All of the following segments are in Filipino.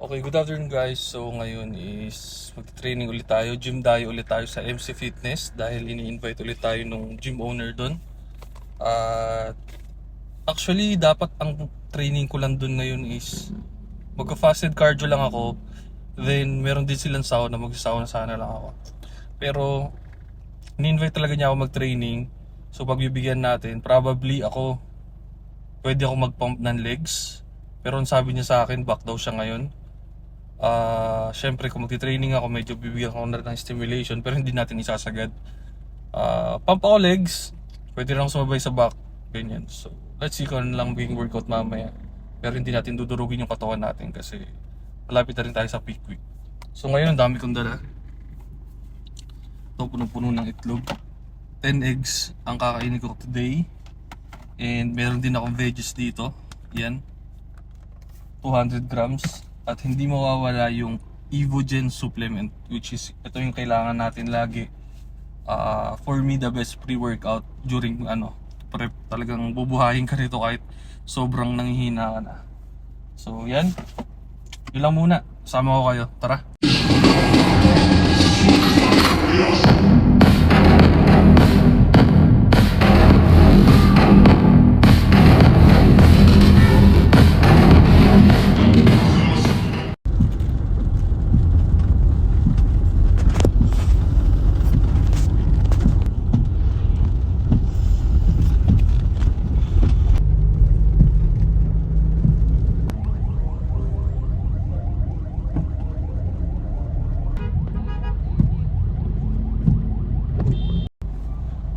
Okay, good afternoon guys. So ngayon is mag-training ulit tayo. Gym tayo ulit tayo sa MC Fitness dahil ini-invite ulit tayo nung gym owner doon. At actually dapat ang training ko lang doon ngayon is magka-fasted cardio lang ako. Then meron din silang sauna, mag-sauna sana lang ako. Pero ini-invite talaga niya ako mag-training. So pagbibigyan natin, probably pwede ako mag-pump ng legs. Pero ang sabi niya sa akin, back daw siya ngayon. Syempre kung magti-training ako, medyo bibigyan ko na ng stimulation pero hindi natin isasagad. Pump ako legs, pwede lang sumabay sa back, ganyan. So, let's see kung ano lang magiging workout mamaya. Pero hindi natin dudurugin yung katawan natin kasi malapit na rin tayo sa peak week. So ngayon, ang dami kong dala. Ito, punong-puno ng itlog. 10 eggs ang kakainin ko today. And meron din akong veggies dito. Yan. 200 grams. At hindi mawawala yung Evogen supplement, which is ito yung kailangan natin lagi. For me, the best pre-workout during prep. Talagang bubuhayin ka nito kahit sobrang nanghihina ka na. So yan, yun lang muna. Sama ko kayo, tara.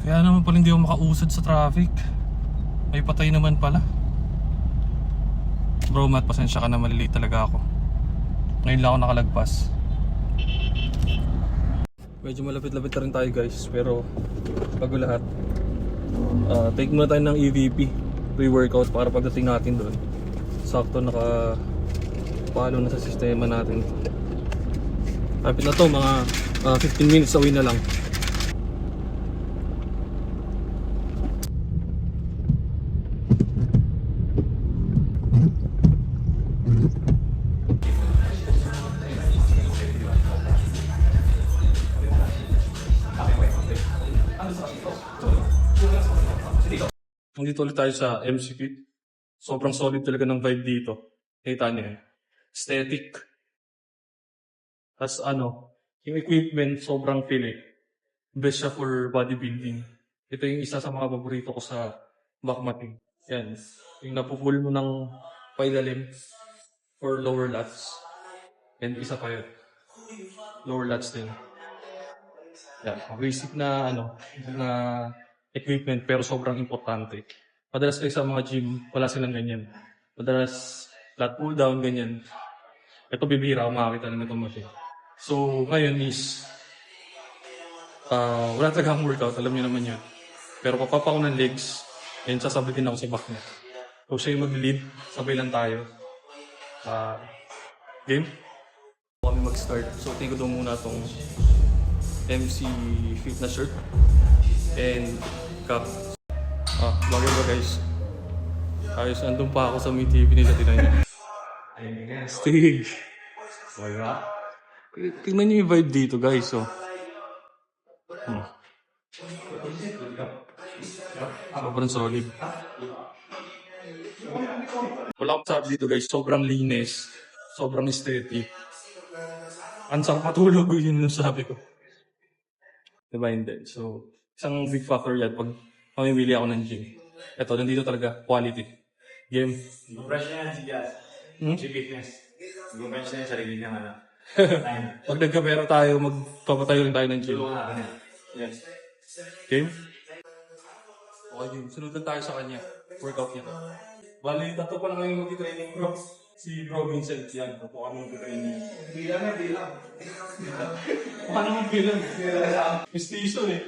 Kaya naman pala hindi ako makausad sa traffic. May patay naman pala. Bro, Matt, pasensya ka na, malilate talaga ako. Ngayon lang ako nakalagpas. Medyo malapit-lapit na rin tayo guys, pero bago lahat, take muna tayo ng EVP pre-workout para pagdating natin doon, sakto naka-follow na sa sistema natin. Lapit na to, mga 15 minutes away na lang. Nandito ulit tayo sa MC Fit. Sobrang solid talaga ng vibe dito. Kita niyo eh. Aesthetic. Tapos yung equipment sobrang feel eh. Best siya for bodybuilding. Ito yung isa sa mga paborito ko sa backmatting. Yan. Yung napupull mo ng pailalim for lower lats. And isa pa yun. Lower lats din. Yan. Basic na na equipment pero sobrang importante. Madalas kayo sa mga gym, wala silang ganyan. Madalas lat pull down, ganyan. Ito bibihira ako makakita ng itong machine. So ngayon is wala talagang workout, alam niyo naman yun. Pero papapa ko ng legs and sasabay din ako sa back niya. So siya yung mag-lead, sabay lang tayo. Game? Kami mag-start. So tingin ko doon muna itong MC Fit na shirt and cap. Bagay ba guys? Ayos, andun pa ako sa may TV nila, tinan niyo. Stig! Wala. Tingnan niyo yung vibe dito guys, oh. Sobrang solid. Wala akong sabi dito guys, sobrang linis. Sobrang aesthetic. Ang sarap matulog, yun yung sabi ko. Diba hindi? So, isang big factor yan pag mamimili ako ng gym. Ito, nandito talaga, quality. Game. Fresh na yan si Jazz. Si Fitness. Mag-fresh na yan sarili niya nga na. Pag nagkapera tayo, magpapatayo rin tayo ng gym. Tulungan na kanya. Yes. Game? Okay, game. Sunod lang tayo sa kanya. Workout niya. Bali, tatlo pa lang ngayon mag-training bro. Si Bro Vincent yan. Kung ano mag-training. Bilang na, bilang. Paano mong bilang? Mestizo eh.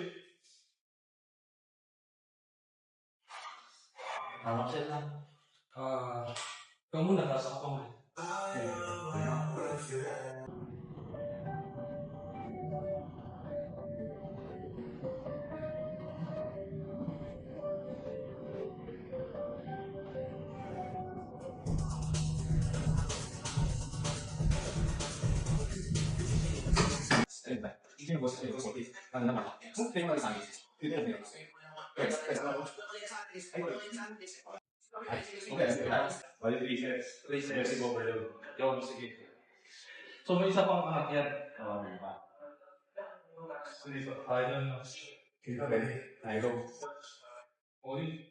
Tama siya lang. Ikaw muna, nasa ka pa muna. Bali, 3 sets of overload. Yun, sige. So may isa pang aakyat. Meron pa. Ayun. Kita ba? Ayun. Oy.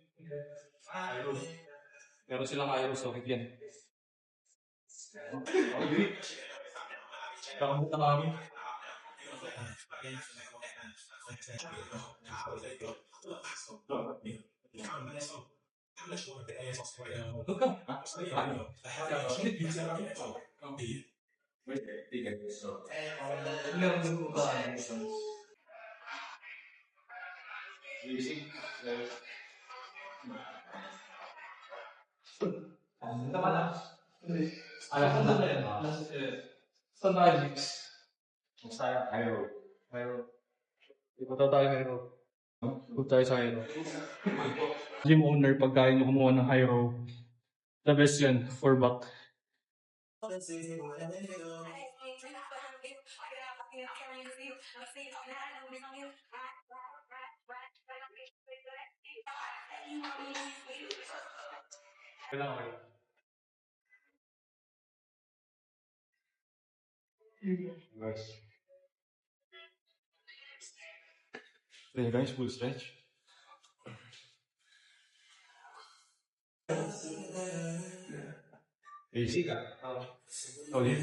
Meron silang aerosol yan. Kakabot na kami. Saan tayo, Mix? Hero. Ipunta tayo Hero. Ipunta tayo sa Hero. Gym owner, pag kaya nyo kumuha ng Hero, the best yan for back. Kailangan kayo. Hey guys, full stretch. Easy ka. Solid.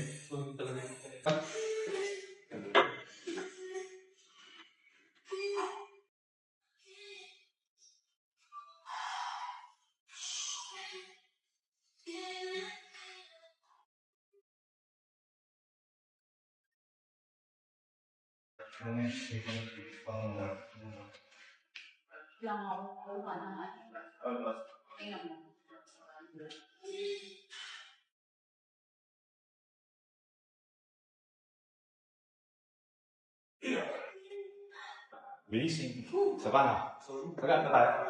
Bilising. Sa paano? Maganda tayo.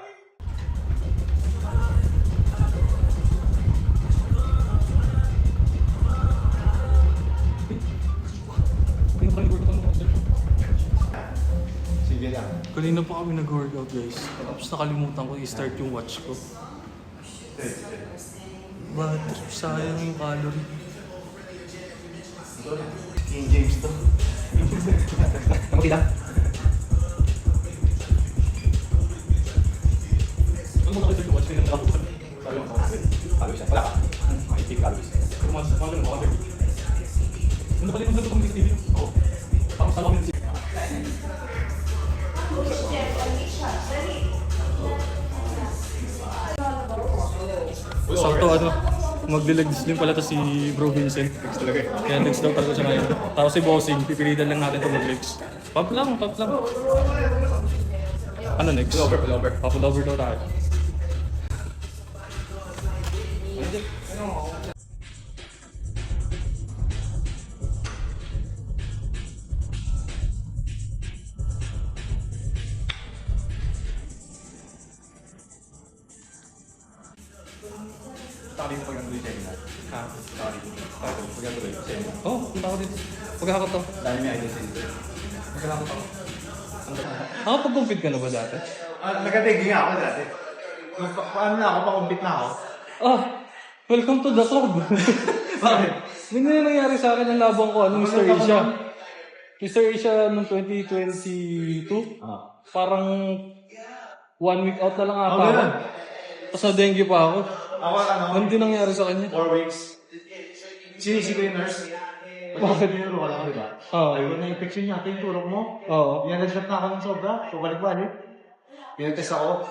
Sige lang. Kanina pa kami nag-workout guys. Tapos nakalimutan ko i-start yung watch ko. Bad trip, sayang yung calorie. King James to. Makita? Ano mo nakita yung watch ko yung nakapos? Kalawis yan. Wala ka. Makikip kalawis. Ano mo ako? Ano ba din kung TV? Oo. Tapos alam mo sakto ano, magdi-legs din pala to si Bro Vincent. Kaya legs daw talaga siya ngayon. Tapos si Bossing, pipilitan lang natin ito mag-legs. Pop lang, pop lang. Ano next? Pull over. Pull over daw tayo. Tali mo pag-antuloy sa inyo. Ha? Tali. Pag-antuloy sa inyo. Oh, punta ako dito. Pagkakot to. Dahil may idol sa inyo. Pagkakot ako. Nakapag-compete ka na ba dati? Nagkatigil nga ako dati. Paano na ako? Pa-compete na ako. Ah, welcome to the club. Bakit? Hindi na nangyari sa akin ang labang ko, Mr. Asia. Mr. Asia noong 2022, parang 1 week out na lang ata ako. Tapos na-dengue pa ako. Ako ano? Ano din nangyari sa kanya? 4 weeks. Sinisi ko yung nurse. Bakit? Tinuro ka lang, di ba? Oo. Ay, kung na-infection niya, ito yung turok mo. Oo. Yan-nag-shot na ako ng sobra. So, balik-balik. Pinag-test ako.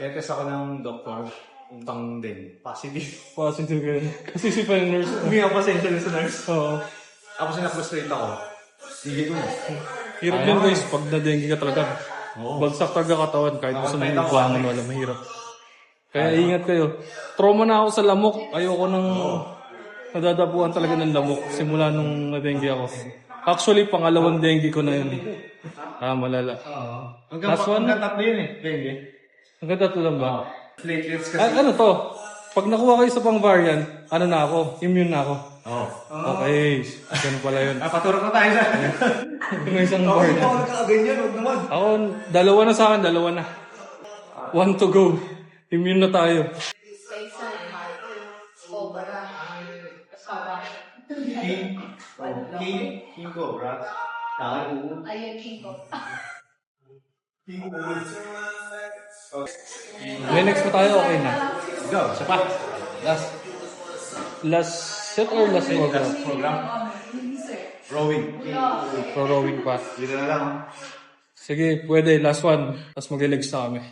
Pinag-test ako ng doktor. Untang din. Positive. Positive ka rin. Kasi si pa yung nurse. Hindi ako pasensya sa nurse. Oo. Ako sinaprustrate ako. Sige ko na. Hirap din guys, pag na-dengue ka talaga. Oo. Bagsak talaga katawan kahit gusto mo Nakapit yung ako. buwangan wala, mahirap. Kaya ingat kayo. Trauma na ako sa lamok. Ayoko nang nadadapuan talaga ng lamok simula nung na-dengue ako. Actually, pangalawang dengue ko na yun. Malala. Hanggang tatlo yun eh. Dengue. Hanggang tatlo lang ba? Platelets kasi. Ano to? Pag nakuha kayo sa pang variant, ano na ako? Immune na ako. Oo. Okay, ganun pala yun. Paturok na tayo sa... May isang board. nagkakaganyan, huwag naman. Ako, dalawa na sa akin, dalawa na. 1 to go. Immune na tayo. King Cobra. Tayo. Ayun, King ko. May next pa tayo, okay na. Go, isa pa. Last Last set or last program? program. Rowing. Pro rowing pa. Dito na lang. Sige, pwede. Last one. Tapos mag-legs na kami.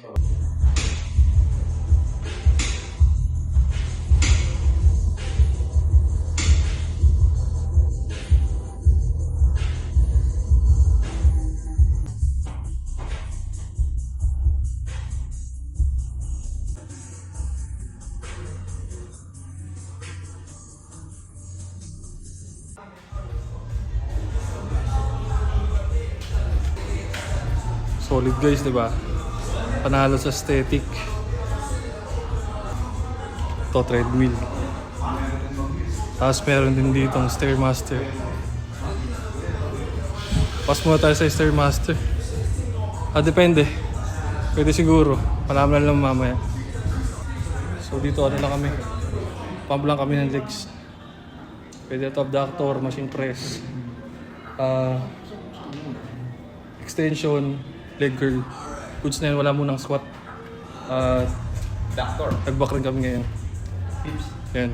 Solid guys, di ba? Panalo sa aesthetic. Ito, treadmill. Tapos meron din dito ang Stairmaster. Pas muna tayo sa Stairmaster. Depende. Pwede siguro. Malaman lang mamaya. So dito ano lang kami. Pump lang kami ng legs. Pwede ito abductor, machine press. Extension, leg curl. Goods na yun, wala munang squat. Doctor. Nag-back rin kami ngayon. Tips. Yan.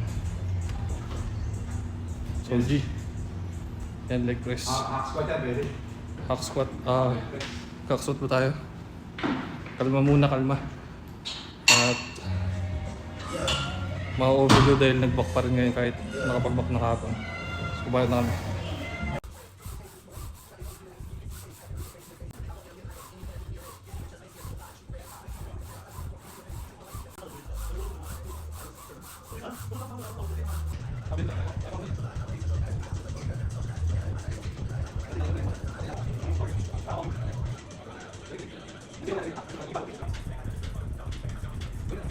So G. Yan, leg press. Hack squat yan, pwede. Hack squat. Hack squat po tayo. Kalma muna, kalma. At ma-overload dahil nag-back pa rin ngayon kahit nakapag-back na kahapon. So bayad na kami.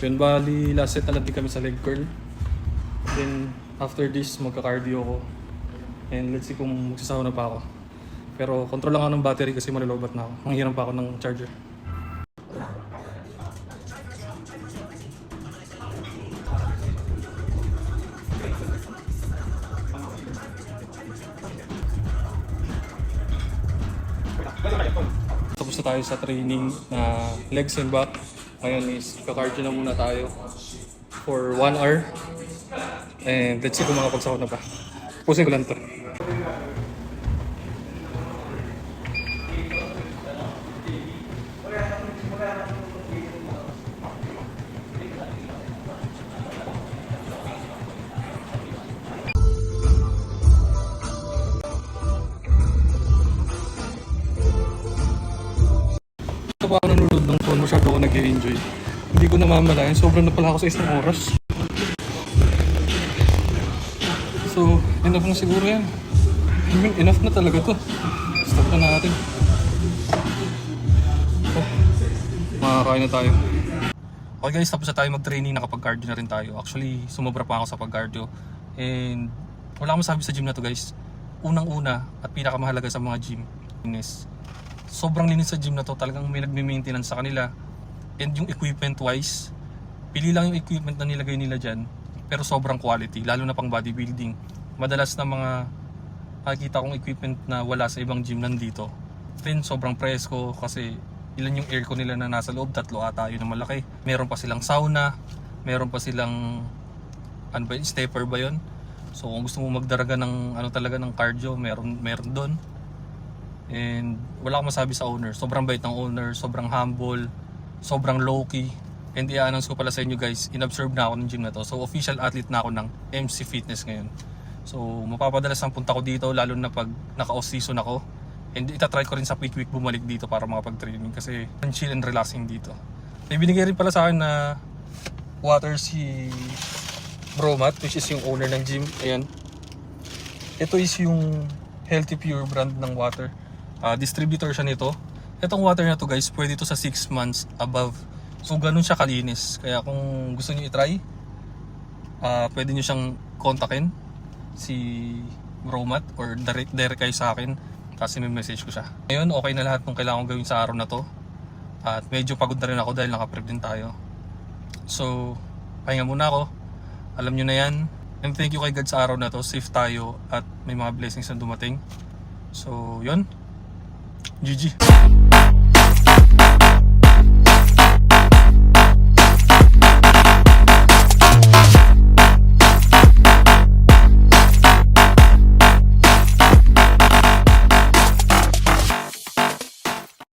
Yun, bali last set na lang din kami sa leg curl. Then after this magka-cardio ko. And let's see kung magsasawa na pa ako. Pero control lang ako ng battery kasi malalobat na ako. Manghiram pa ako ng charger. Tapos na tayo sa training na legs and back. Ngayon is ka-cardio na muna tayo for 1 hour. And let's see kung makapagsahod na pa. Pusin ko lang to. Ito pa ako nanonood ng phone, masyado ako nag-enjoy. Hindi ko namamalayan, sobrang na pala ako sa isang oras. So, enough na siguro yan. I mean, enough na talaga to. Stop na natin. Oh, makakain na tayo. Okay guys, tapos na tayo mag-training, nakapag-cardio na rin tayo. Actually, sumobra pa ako sa pag-cardio. And wala akong masabi sa gym na to guys. Unang-una at pinakamahalaga sa mga gym is sobrang linis sa gym na to. Talagang may nagme-maintenance sa kanila. And yung equipment wise, pili lang yung equipment na nilagay nila dyan. Pero sobrang quality, lalo na pang bodybuilding. Madalas na mga nakikita kong equipment na wala sa ibang gym nandito. Then sobrang presko kasi ilan yung aircon nila na nasa loob, 3 ata yun na malaki. Meron pa silang sauna, meron pa silang ano ba, stepper ba yun? So kung gusto mo magdaraga ng ano talaga ng cardio, meron doon. And wala akong masabi sa owner. Sobrang bait ng owner, sobrang humble, sobrang low-key. And i-announce ko pala sa inyo guys, in-observe na ako ng gym na to. So official athlete na ako ng MC Fitness ngayon. So mapapadalas ang punta ko dito, lalo na pag naka-off season ako. And itatry ko rin sa quick bumalik dito para makapag-training kasi chill and relaxing dito. May binigay rin pala sa akin na water si Bromat, which is yung owner ng gym. Ayan. Ito is yung Healthy Pure brand ng water. Distributor siya nito. Itong water na to guys, pwede ito sa 6 months above. So ganun siya kalinis. Kaya kung gusto niyo i-try, pwede niyo siyang kontakin. si Romat or direct kayo sa akin kasi may message ko siya. Ngayon, okay na lahat ng kailangan kong gawin sa araw na to. At medyo pagod na rin ako dahil naka-prep din tayo. So, pahinga muna ako. Alam nyo na yan. And thank you kay God sa araw na to. Safe tayo at may mga blessings na dumating. So, yun. GG.